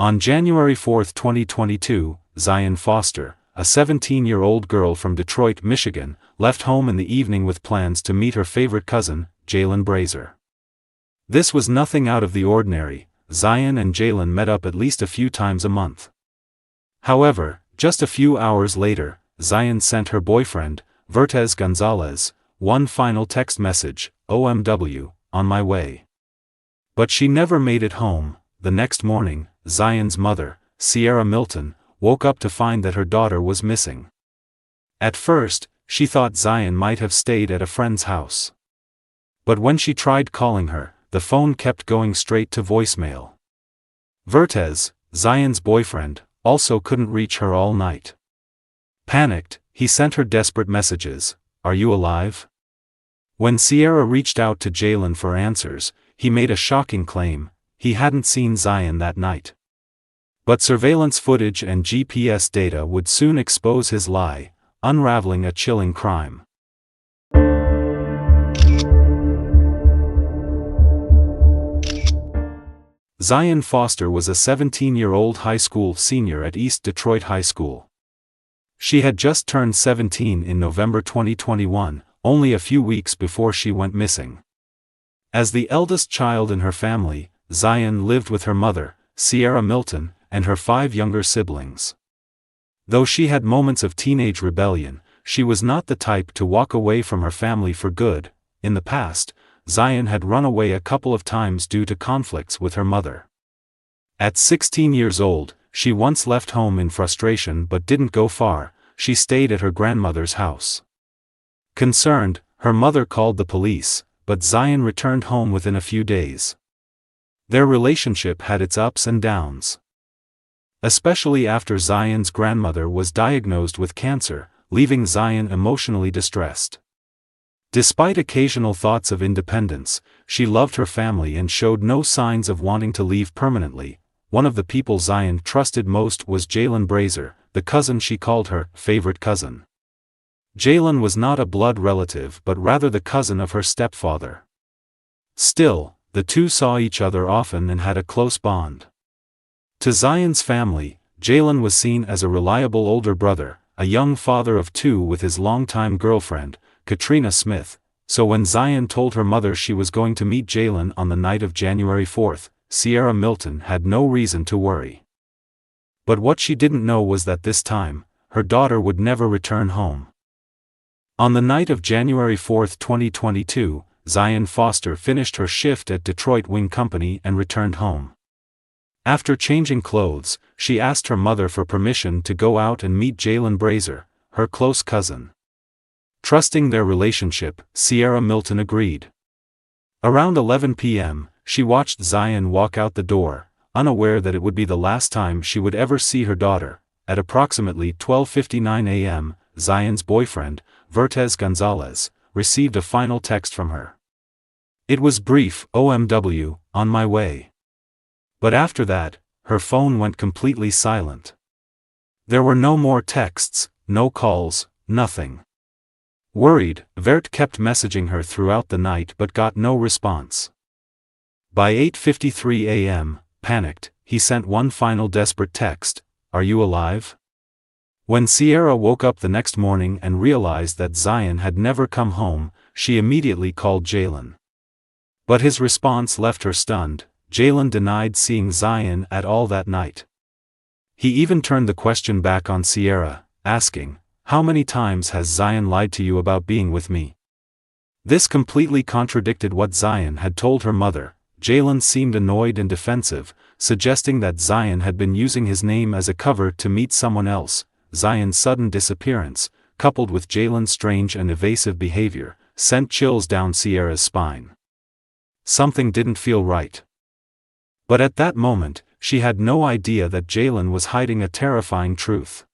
On January 4, 2022, Zion Foster, a 17-year-old girl from Detroit, Michigan, left home in the evening with plans to meet her favorite cousin, Jaylen Brazer. This was nothing out of the ordinary. Zion and Jaylen met up at least a few times a month. However, just a few hours later, Zion sent her boyfriend, Vertez Gonzalez, one final text message, OMW, on my way. But she never made it home. The next morning, Zion's mother, Sierra Milton, woke up to find that her daughter was missing. At first, she thought Zion might have stayed at a friend's house. But when she tried calling her, the phone kept going straight to voicemail. Vertez, Zion's boyfriend, also couldn't reach her all night. Panicked, he sent her desperate messages, "Are you alive?" When Sierra reached out to Jaylen for answers, he made a shocking claim: he hadn't seen Zion that night. But surveillance footage and GPS data would soon expose his lie, unraveling a chilling crime. Zion Foster was a 17-year-old high school senior at East Detroit High School. She had just turned 17 in November 2021, only a few weeks before she went missing. As the eldest child in her family, Zion lived with her mother, Sierra Milton, and her 5 younger siblings. Though she had moments of teenage rebellion, she was not the type to walk away from her family for good. In the past, Zion had run away a couple of times due to conflicts with her mother. At 16 years old, she once left home in frustration but didn't go far. She stayed at her grandmother's house. Concerned, her mother called the police, but Zion returned home within a few days. Their relationship had its ups and downs. Especially after Zion's grandmother was diagnosed with cancer, leaving Zion emotionally distressed. Despite occasional thoughts of independence, she loved her family and showed no signs of wanting to leave permanently. One of the people Zion trusted most was Jaylen Brazer, the cousin she called her favorite cousin. Jaylen was not a blood relative but rather the cousin of her stepfather. Still, the two saw each other often and had a close bond. To Zion's family, Jaylen was seen as a reliable older brother, a young father of 2 with his longtime girlfriend, Katrina Smith. So when Zion told her mother she was going to meet Jaylen on the night of January 4th, Sierra Milton had no reason to worry. But what she didn't know was that this time, her daughter would never return home. On the night of January 4th, 2022, Zion Foster finished her shift at Detroit Wing Company and returned home. After changing clothes, she asked her mother for permission to go out and meet Jaylen Brazer, her close cousin. Trusting their relationship, Sierra Milton agreed. Around 11 p.m., she watched Zion walk out the door, unaware that it would be the last time she would ever see her daughter. At approximately 12:59 a.m., Zion's boyfriend, Vertez Gonzalez, received a final text from her. It was brief: OMW, on my way. But after that, her phone went completely silent. There were no more texts, no calls, nothing. Worried, Vert kept messaging her throughout the night but got no response. By 8:53 a.m., panicked, he sent one final desperate text: "Are you alive?" When Sierra woke up the next morning and realized that Zion had never come home, she immediately called Jaylen. But his response left her stunned. Jaylen denied seeing Zion at all that night. He even turned the question back on Sierra, asking, "How many times has Zion lied to you about being with me?" This completely contradicted what Zion had told her mother. Jaylen seemed annoyed and defensive, suggesting that Zion had been using his name as a cover to meet someone else. Zion's sudden disappearance, coupled with Jaylen's strange and evasive behavior, sent chills down Sierra's spine. Something didn't feel right. But at that moment, she had no idea that Jaylen was hiding a terrifying truth.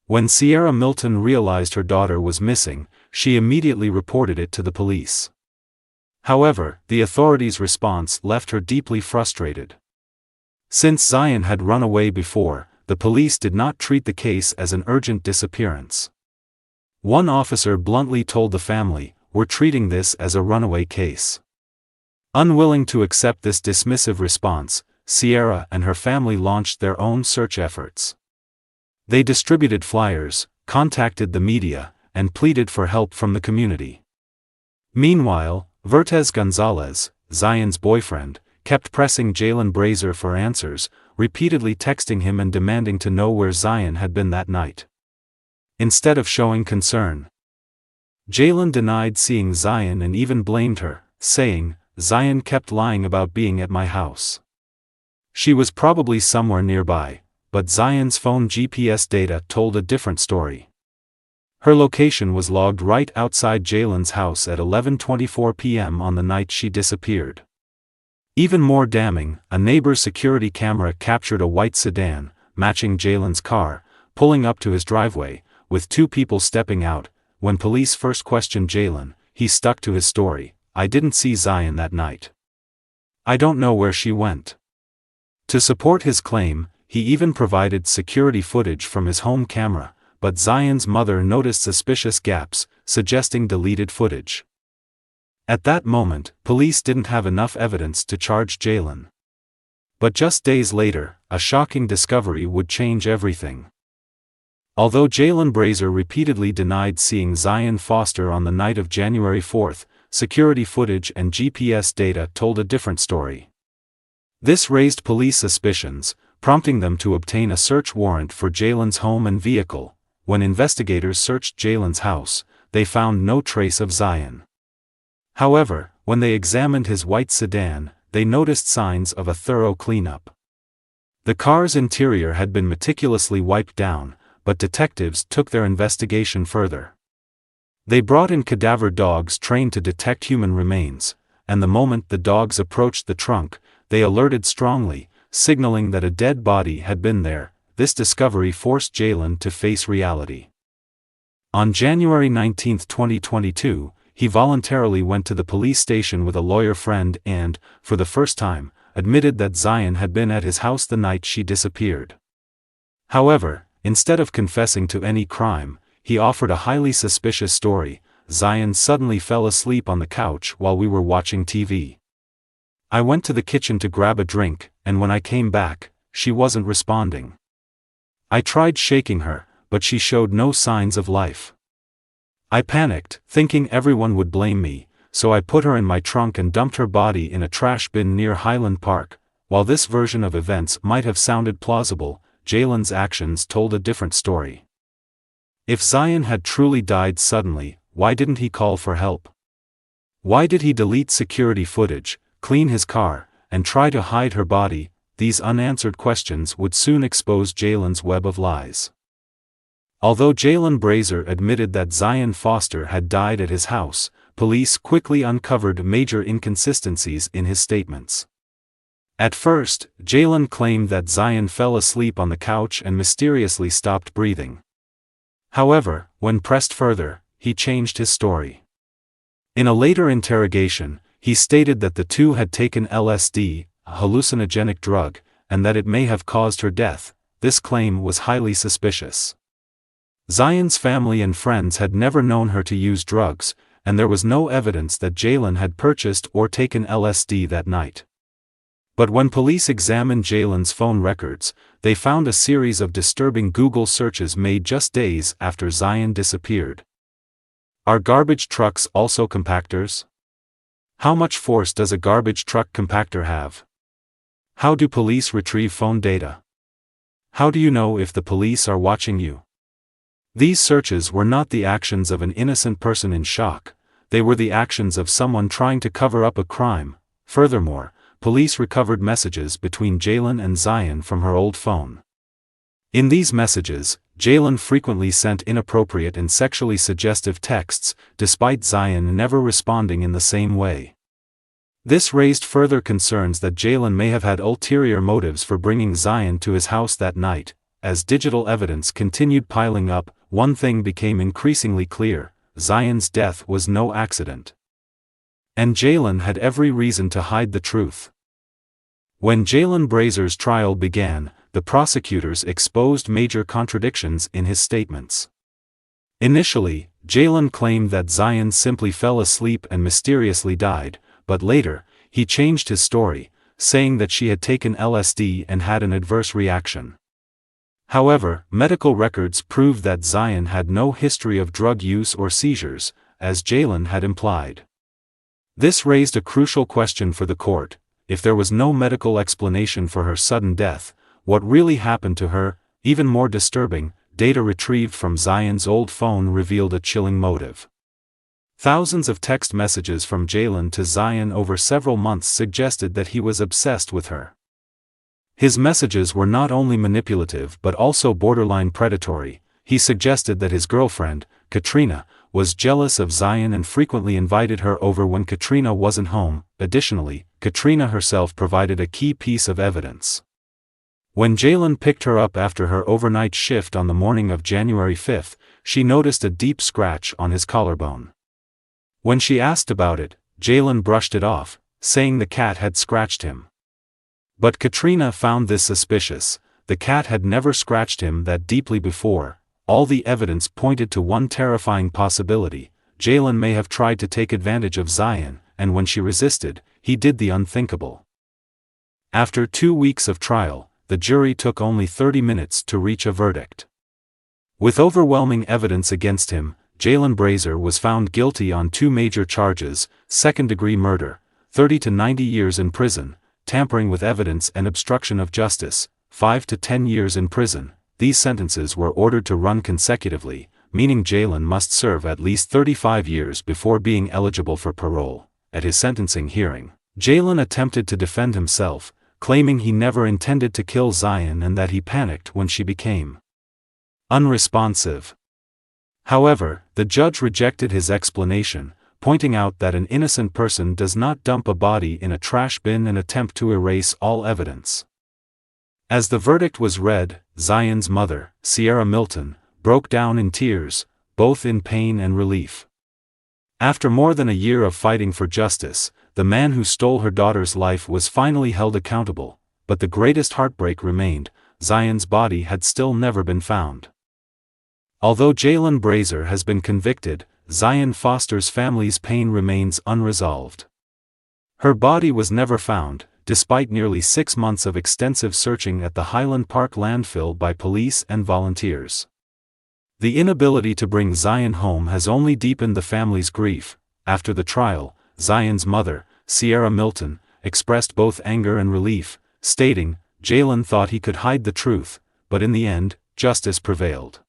When Sierra Milton realized her daughter was missing, she immediately reported it to the police. However, the authorities' response left her deeply frustrated. Since Zion had run away before, the police did not treat the case as an urgent disappearance. One officer bluntly told the family, "We're treating this as a runaway case." Unwilling to accept this dismissive response, Sierra and her family launched their own search efforts. They distributed flyers, contacted the media, and pleaded for help from the community. Meanwhile, Vertez Gonzalez, Zion's boyfriend, kept pressing Jaylen Brazer for answers, repeatedly texting him and demanding to know where Zion had been that night. Instead of showing concern, Jaylen denied seeing Zion and even blamed her, saying, "Zion kept lying about being at my house. She was probably somewhere nearby," but Zion's phone GPS data told a different story. Her location was logged right outside Jaylen's house at 11:24 p.m. on the night she disappeared. Even more damning, a neighbor's security camera captured a white sedan, matching Jaylen's car, pulling up to his driveway, with two people stepping out. When police first questioned Jaylen, he stuck to his story: "I didn't see Zion that night. I don't know where she went." To support his claim, he even provided security footage from his home camera, but Zion's mother noticed suspicious gaps, suggesting deleted footage. At that moment, police didn't have enough evidence to charge Jaylen. But just days later, a shocking discovery would change everything. Although Jaylen Brazer repeatedly denied seeing Zion Foster on the night of January 4th, security footage and GPS data told a different story. This raised police suspicions, prompting them to obtain a search warrant for Jaylen's home and vehicle. When investigators searched Jaylen's house, they found no trace of Zion. However, when they examined his white sedan, they noticed signs of a thorough cleanup. The car's interior had been meticulously wiped down, but detectives took their investigation further. They brought in cadaver dogs trained to detect human remains, and the moment the dogs approached the trunk, they alerted strongly, signaling that a dead body had been there. This discovery forced Jaylen to face reality. On January 19, 2022, he voluntarily went to the police station with a lawyer friend and, for the first time, admitted that Zion had been at his house the night she disappeared. However, instead of confessing to any crime, he offered a highly suspicious story: "Zion suddenly fell asleep on the couch while we were watching TV. I went to the kitchen to grab a drink, and when I came back, she wasn't responding. I tried shaking her, but she showed no signs of life. I panicked, thinking everyone would blame me, so I put her in my trunk and dumped her body in a trash bin near Highland Park." While this version of events might have sounded plausible, Jaylen's actions told a different story. If Zion had truly died suddenly, why didn't he call for help? Why did he delete security footage, clean his car, and try to hide her body? These unanswered questions would soon expose Jaylen's web of lies. Although Jaylen Brazer admitted that Zion Foster had died at his house, police quickly uncovered major inconsistencies in his statements. At first, Jaylen claimed that Zion fell asleep on the couch and mysteriously stopped breathing. However, when pressed further, he changed his story. In a later interrogation, he stated that the two had taken LSD, a hallucinogenic drug, and that it may have caused her death. This claim was highly suspicious. Zion's family and friends had never known her to use drugs, and there was no evidence that Jaylen had purchased or taken LSD that night. But when police examined Jaylen's phone records, they found a series of disturbing Google searches made just days after Zion disappeared. Are garbage trucks also compactors? How much force does a garbage truck compactor have? How do police retrieve phone data? How do you know if the police are watching you? These searches were not the actions of an innocent person in shock, they were the actions of someone trying to cover up a crime. Furthermore, police recovered messages between Jaylen and Zion from her old phone. In these messages, Jaylen frequently sent inappropriate and sexually suggestive texts, despite Zion never responding in the same way. This raised further concerns that Jaylen may have had ulterior motives for bringing Zion to his house that night. As digital evidence continued piling up, one thing became increasingly clear: Zion's death was no accident. And Jaylen had every reason to hide the truth. When Jaylen Brazer's trial began, the prosecutors exposed major contradictions in his statements. Initially, Jaylen claimed that Zion simply fell asleep and mysteriously died, but later, he changed his story, saying that she had taken LSD and had an adverse reaction. However, medical records proved that Zion had no history of drug use or seizures, as Jaylen had implied. This raised a crucial question for the court: if there was no medical explanation for her sudden death, what really happened to her? Even more disturbing, data retrieved from Zion's old phone revealed a chilling motive. Thousands of text messages from Jaylen to Zion over several months suggested that he was obsessed with her. His messages were not only manipulative but also borderline predatory. He suggested that his girlfriend, Katrina, was jealous of Zion and frequently invited her over when Katrina wasn't home. Additionally, Katrina herself provided a key piece of evidence. When Jaylen picked her up after her overnight shift on the morning of January 5, she noticed a deep scratch on his collarbone. When she asked about it, Jaylen brushed it off, saying the cat had scratched him. But Katrina found this suspicious. The cat had never scratched him that deeply before. All the evidence pointed to one terrifying possibility: Jaylen may have tried to take advantage of Zion, and when she resisted, he did the unthinkable. After 2 weeks of trial, the jury took only 30 minutes to reach a verdict. With overwhelming evidence against him, Jaylen Brazer was found guilty on 2 major charges: second-degree murder, 30 to 90 years in prison; tampering with evidence and obstruction of justice, 5 to 10 years in prison. These sentences were ordered to run consecutively, meaning Jaylen must serve at least 35 years before being eligible for parole. At his sentencing hearing, Jaylen attempted to defend himself, claiming he never intended to kill Zion and that he panicked when she became unresponsive. However, the judge rejected his explanation, pointing out that an innocent person does not dump a body in a trash bin and attempt to erase all evidence. As the verdict was read, Zion's mother, Sierra Milton, broke down in tears, both in pain and relief. After more than a year of fighting for justice, the man who stole her daughter's life was finally held accountable, but the greatest heartbreak remained: Zion's body had still never been found. Although Jaylen Brazer has been convicted, Zion Foster's family's pain remains unresolved. Her body was never found, despite nearly 6 months of extensive searching at the Highland Park landfill by police and volunteers. The inability to bring Zion home has only deepened the family's grief. After the trial, Zion's mother, Sierra Milton, expressed both anger and relief, stating, "Jaylen thought he could hide the truth, but in the end, justice prevailed."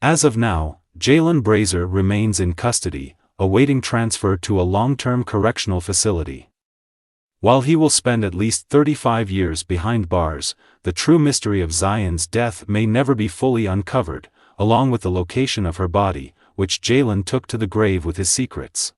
As of now, Jaylen Brazer remains in custody, awaiting transfer to a long-term correctional facility. While he will spend at least 35 years behind bars, the true mystery of Zion's death may never be fully uncovered, along with the location of her body, which Jaylen took to the grave with his secrets.